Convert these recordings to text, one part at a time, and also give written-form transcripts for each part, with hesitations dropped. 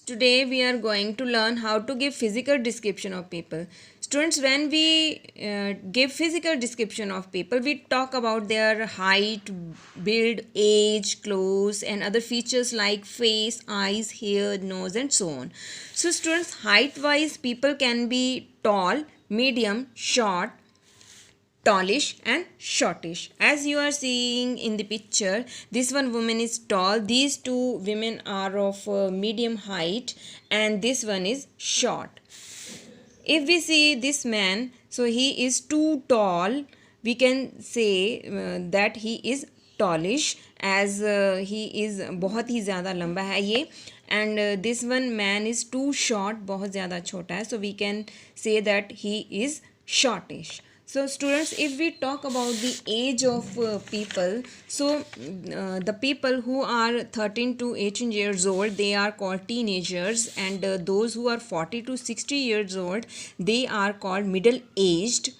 Today we are going to learn how to give physical description of people. Students, when we give physical description of people, we talk about their height, build, age, clothes, and other features like face, eyes, hair, nose, and so on. So students, height wise, people can be tall, medium, short, tallish and shortish. As you are seeing in the picture, this one woman is tall, these two women are of medium height, and this one is short. If we see this man, so he is too tall, we can say that he is tallish, as he is बहुत ही ज़्यादा लंबा है ये. And this one man is too short, बहुत ज़्यादा छोटा है, so we can say that he is shortish. So students, if we talk about the age of people, so the people who are 13 to 18 years old, they are called teenagers, and those who are 40 to 60 years old, they are called middle aged,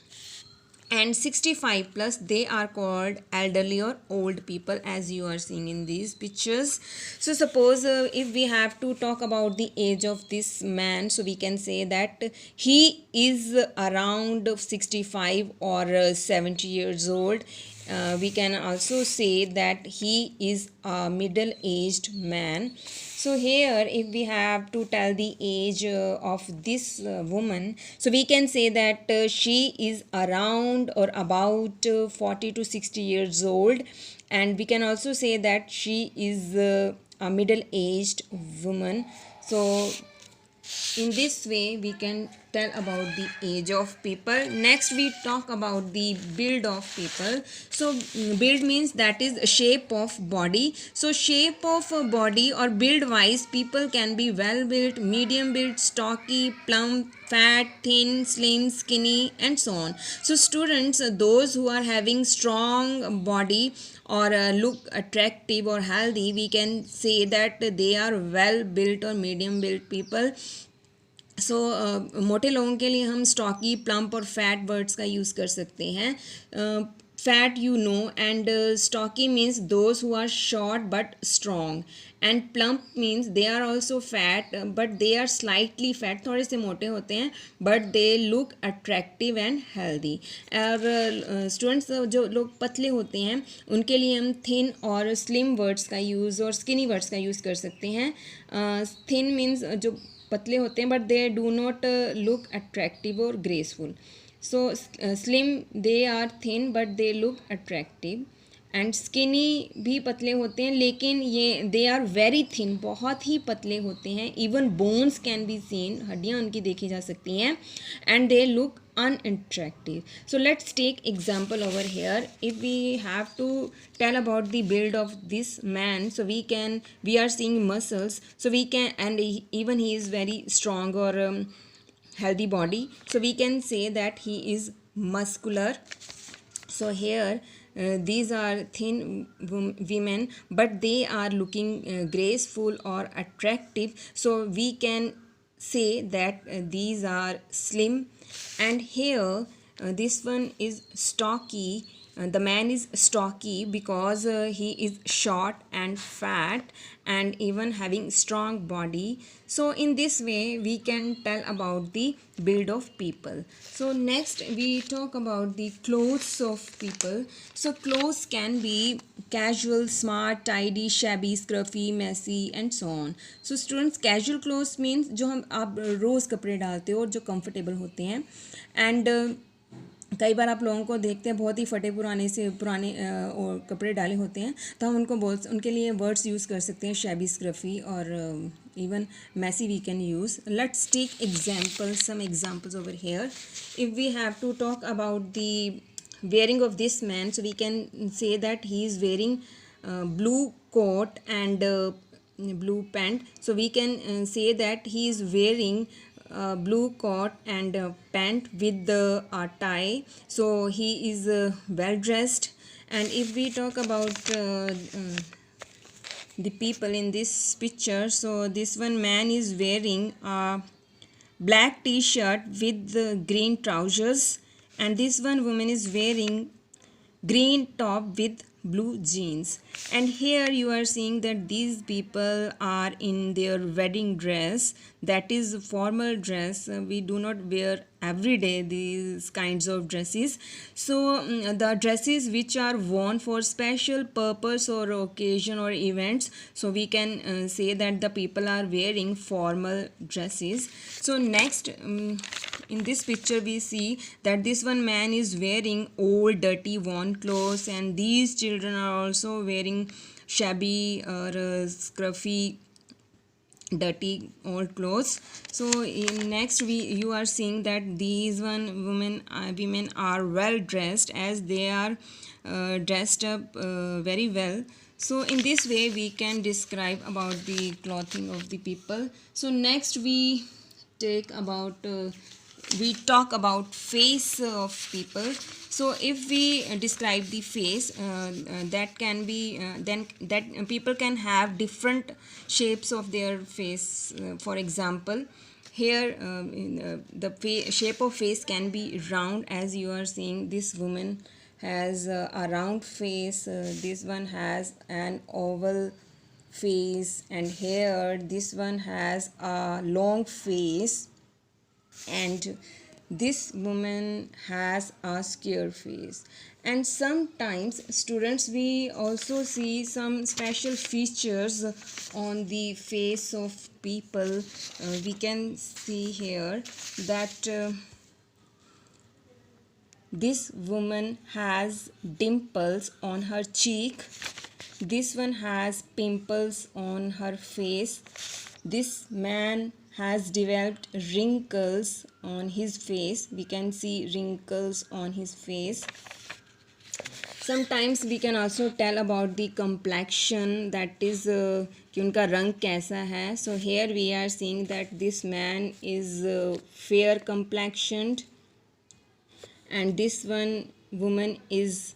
and 65 plus, they are called elderly or old people, as you are seeing in these pictures. So suppose if we have to talk about the age of this man, so we can say that he is around 65 or 70 years old. We can also say that he is a middle aged man. So here, if we have to tell the age of this woman, so we can say that she is around or about 40 to 60 years old, and we can also say that she is a middle aged woman. So in this way we can tell about the age of people. Next we talk about the build of people. So build means that is shape of body. So shape of body or build wise, people can be well built, medium built, stocky, plump, fat, thin, slim, skinny, and so on. So students, those who are having strong body or look attractive or healthy, we can say that they are well built or medium built people. सो मोटे लोगों के लिए हम stocky, plump और fat words का use कर सकते हैं. Fat you know, and stocky means those who are short but strong, and plump means they are also fat but they are slightly fat, थोड़े से मोटे होते हैं but they look attractive and healthy. और students, जो लोग पतले होते हैं उनके लिए हम थिन और स्लिम वर्ड्स का यूज़ और स्किनी वर्ड्स का यूज़ कर सकते हैं. थिन मीन्स जो पतले होते हैं but they do not look attractive और graceful. So slim, they are thin but they look attractive. And skinny भी पतले होते हैं लेकिन ये दे आर वेरी थिन, बहुत ही पतले होते हैं. Even bones can be seen, हड्डियाँ उनकी देखी जा सकती हैं. And they look unattractive. So let's take example over here. If we have to tell about the build of this man, so we are seeing muscles, so we can, and even he is very strong or healthy body, so we can say that he is muscular. So here these are thin women but they are looking graceful or attractive, so we can say that these are slim. And here this one is stocky. The man is stocky because he is short and fat and even having strong body. So in this way we can tell about the build of people. So next we talk about the clothes of people. So clothes can be casual, smart, tidy, shabby, scruffy, messy, and so on. So students, casual clothes means जो हम आप रोज़ कपड़े डालते हो और जो comfortable होते हैं. एंड कई बार आप लोगों को देखते हैं बहुत ही फटे पुराने और कपड़े डाले होते हैं, तो हम उनके लिए वर्ड्स यूज़ कर सकते हैं शैबी, स्क्रफी और even messy we can use. Let's take examples, some examples over here. If we have to talk about the wearing of this man, so we can say that he is wearing blue coat and blue pant. So we can say that he is wearing blue coat and pant with the tie. So he is well dressed. And if we talk about the people in this picture, so this one man is wearing a black t-shirt with the green trousers, and this one woman is wearing green top with blue jeans. And here you are seeing that these people are in their wedding dress, that is formal dress. We do not wear every day these kinds of dresses. So the dresses which are worn for special purpose or occasion or events, so we can say that the people are wearing formal dresses. So next, in this picture we see that this one man is wearing old dirty worn clothes, and these children are also wearing shabby or scruffy dirty old clothes. So in next you are seeing that these women are well dressed, as they are dressed up very well. So in this way we can describe about the clothing of the people. So next we talk about face of people. So if we describe the face, that can be then that people can have different shapes of their face. For example, here shape of face can be round, as you are seeing this woman has a round face, this one has an oval face, and here this one has a long face, and this woman has a square face. And sometimes students, we also see some special features on the face of people. We can see here that this woman has dimples on her cheek, this one has pimples on her face, this man has developed wrinkles on his face, we can see wrinkles on his face. Sometimes we can also tell about the complexion, that is कि उनका रंग कैसा है. So here we are seeing that this man is fair complexioned, and this one woman is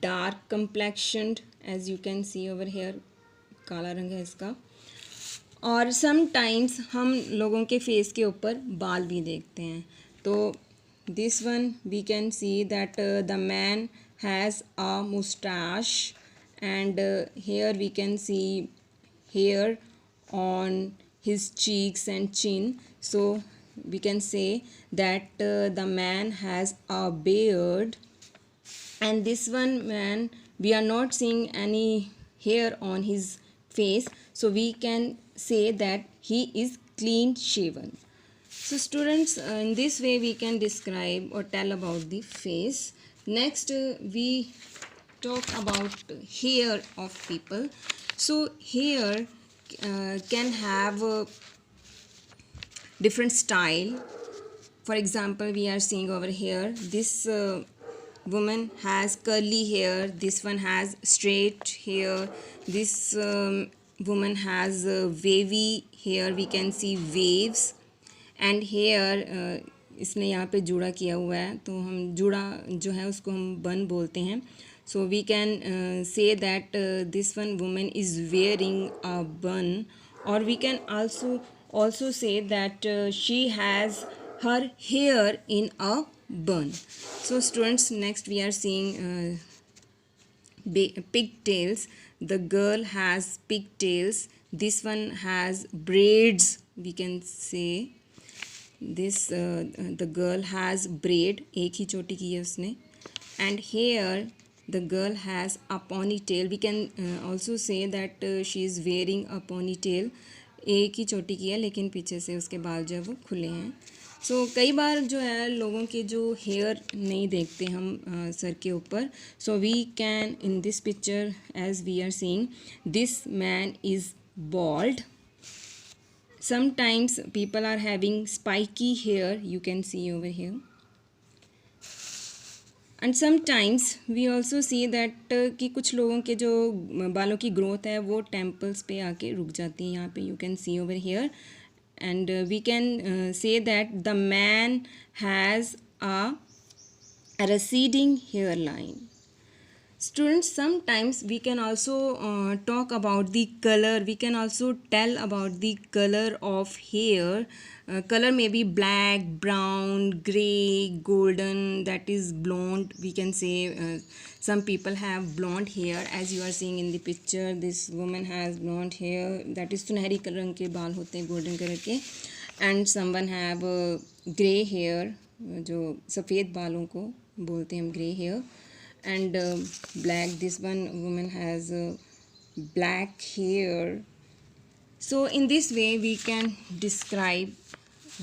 dark complexioned, as you can see over here, काला रंग है इसका. और समटाइम्स हम लोगों के फेस के ऊपर बाल भी देखते हैं. तो this one we can see that the man has a moustache, and here we can see hair on his cheeks and chin. So we can say that the man has a beard, and this one man, we are not seeing any hair on his face, so we can say that he is clean shaven. So students, in this way we can describe or tell about the face. Next we talk about hair of people. So hair can have a different style. For example, we are seeing over here, this woman has curly hair, this one has straight hair, this woman has wavy hair, we can see waves. And hair इसने यहाँ पे जूड़ा किया हुआ है, तो हम जूड़ा जो है उसको हम बन बोलते हैं. So we can say that this one woman is wearing a bun, और we can also say that she has her hair in a bun. So students, next we are seeing pigtails. The girl has pigtails, this one has braids, we can say this the girl has braid, एक ही चोटी की है उसने. And here the girl has a ponytail, we can also say that she is wearing a ponytail. एक ही चोटी की है लेकिन पीछे से उसके बाल जो है वो खुले हैं. सो कई बार जो है लोगों के जो हेयर नहीं देखते हम सर के ऊपर. So we can in this picture, as we are seeing, this man is bald. Sometimes people are having spiky hair, you can see over here. And sometimes we also see that कि कुछ लोगों के जो बालों की growth है वो temples पे आके रुक जाती है. यहाँ पे you can see over here, and we can say that the man has a receding hairline. Students, sometimes we can also talk about the color. We can also tell about the color of hair. Color may be black, brown, gray, golden, that is blonde. We can say some people have blonde hair, as you are seeing in the picture. This woman has blonde hair, that is सुनहरी रंग के बाल होते हैं, golden colour के. And someone have grey hair, जो सफ़ेद बालों को बोलते हैं हम grey hair. And black, this one woman has black hair. So in this way we can describe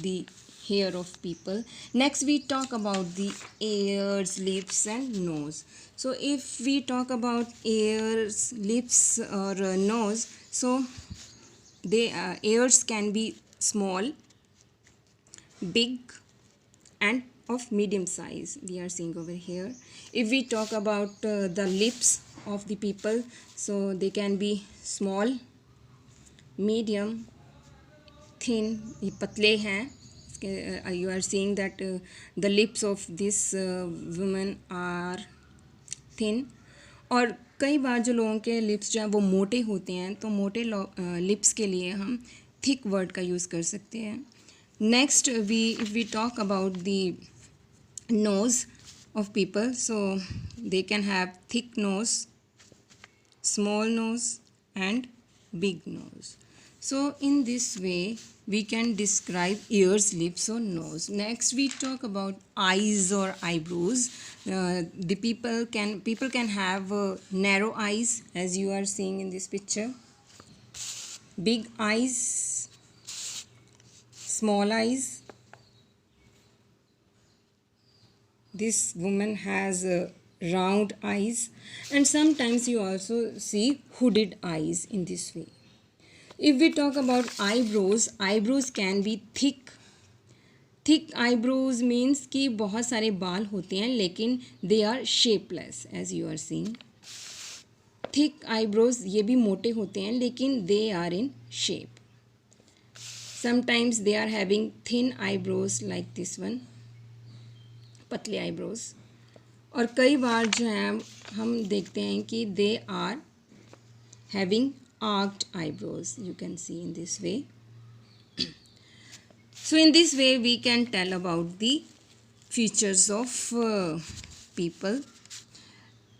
the hair of people. Next we talk about the ears, lips and nose. So if we talk about ears, lips or nose, so they ears can be small, big and of medium size. We are seeing over here. If we talk about the lips of the people, so they can be small, medium, thin. ये पतले हैं. You are seeing that the lips of this woman are thin. और कई बार जो लोगों के lips जो हैं वो मोटे होते हैं, तो मोटे लिप्स के लिए हम थिक वर्ड का यूज़ कर सकते हैं. Next if we talk about the nose of people, so they can have thick nose, small nose and big nose. So in this way we can describe ears, lips or nose. Next we talk about eyes or eyebrows. The people can have narrow eyes, as you are seeing in this picture, big eyes, small eyes. This woman has round eyes, and sometimes you also see hooded eyes in this way. If we talk about eyebrows, eyebrows can be thick. Thick eyebrows means कि बहुत सारे बाल होते हैं लेकिन they are shapeless, as you are seeing. Thick eyebrows ये भी मोटे होते हैं लेकिन they are in shape. Sometimes they are having thin eyebrows like this one, पतले आईब्रोज. और कई बार जो हैं हम देखते हैं कि they are having arched eyebrows. You can see in this way. So in this way we can tell about the features of people.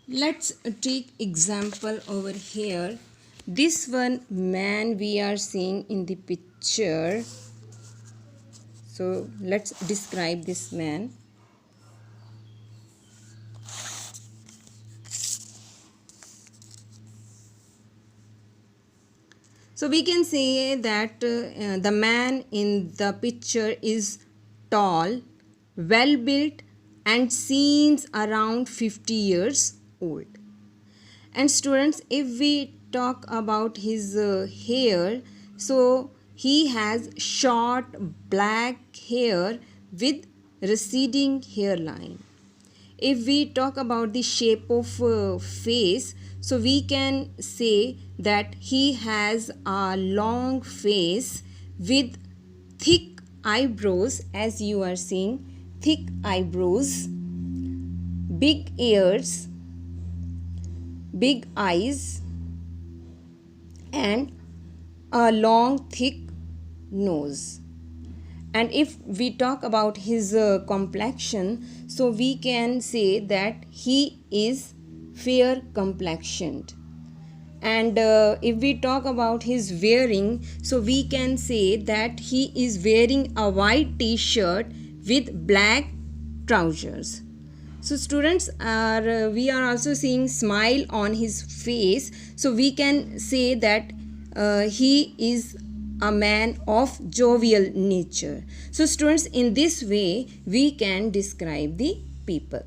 Let's take example over here. This one man we are seeing in the picture. So let's describe this man. So we can say that the man in the picture is tall, well built and seems around 50 years old. And students, if we talk about his hair, so he has short black hair with receding hairline. If we talk about the shape of face, so we can say that he has a long face with thick eyebrows, as you are seeing, thick eyebrows, big ears, big eyes and a long thick nose. And if we talk about his complexion, so we can say that he is fair complexioned. And if we talk about his wearing, so we can say that he is wearing a white t-shirt with black trousers. So students, we are also seeing smile on his face, so we can say that he is a man of jovial nature. So students, in this way we can describe the people.